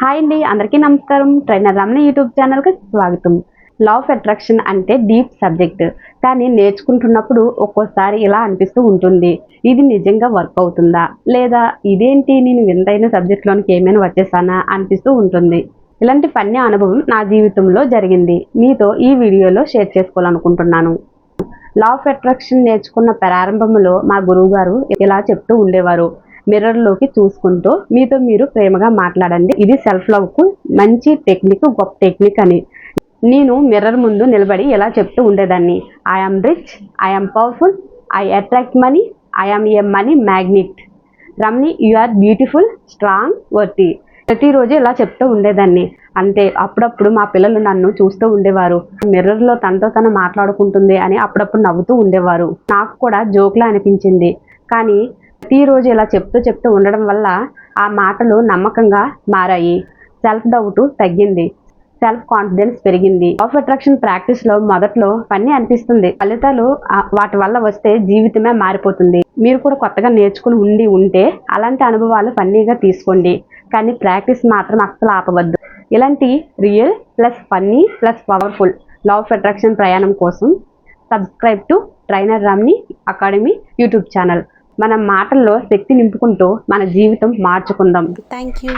Hi అండి, అందరికీ నమస్కారం. ట్రైనర్ రమణ యూట్యూబ్ ఛానల్కి స్వాగతం. లా ఆఫ్ అట్రాక్షన్ అంటే డీప్ సబ్జెక్ట్, కానీ నేర్చుకుంటున్నప్పుడు ఒక్కోసారి ఇలా అనిపిస్తూ ఉంటుంది, ఇది నిజంగా వర్క్ అవుతుందా, లేదా ఇదేంటి నేను వింతైన సబ్జెక్ట్లోనికి ఏమైనా వచ్చేసానా అనిపిస్తూ ఉంటుంది. ఇలాంటి ఫన్నీ అనుభవం నా జీవితంలో జరిగింది, మీతో ఈ వీడియోలో షేర్ చేసుకోవాలనుకుంటున్నాను. లా ఆఫ్ అట్రాక్షన్ నేర్చుకున్న ప్రారంభంలో మా గురువు గారు ఇలా చెప్తూ ఉండేవారు, మిర్రర్లోకి చూసుకుంటూ మీతో మీరు ప్రేమగా మాట్లాడండి, ఇది సెల్ఫ్ లవ్కు మంచి టెక్నిక్, గొప్ప టెక్నిక్ అని. నేను మిర్రర్ ముందు నిలబడి ఇలా చెప్తూ ఉండేదాన్ని, I am rich, I am powerful, I attract money, I am a money magnet, Ramani you are beautiful, strong, worthy. ప్రతిరోజు ఇలా చెప్తూ ఉండేదాన్ని. అంటే అప్పుడప్పుడు మా పిల్లలు నన్ను చూస్తూ ఉండేవారు, మిర్రర్లో తనతో తను మాట్లాడుకుంటుంది అని అప్పుడప్పుడు నవ్వుతూ ఉండేవారు. నాకు కూడా జోక్లా అనిపించింది, కానీ ప్రతిరోజు ఇలా చెప్తూ ఉండడం వల్ల ఆ మాటలు నమ్మకంగా మారాయి. సెల్ఫ్ డౌట్ తగ్గింది, సెల్ఫ్ కాన్ఫిడెన్స్ పెరిగింది. ఆఫ్ అట్రాక్షన్ ప్రాక్టీస్లో మొదట్లో ఫన్నీ అనిపిస్తుంది, ఫలితాలు వాటి వల్ల వస్తే జీవితమే మారిపోతుంది. మీరు కూడా కొత్తగా నేర్చుకుని ఉంటే అలాంటి అనుభవాలు ఫన్నీగా తీసుకోండి, కానీ ప్రాక్టీస్ మాత్రం అస్సలు ఆపవద్దు. ఇలాంటి real plus funny plus powerful law of attraction ప్రయాణం కోసం subscribe to trainer Ramani academy YouTube channel. మన మాటల్లో శక్తి నింపుకుంటూ మన జీవితం మార్చుకుందాం. Thank you.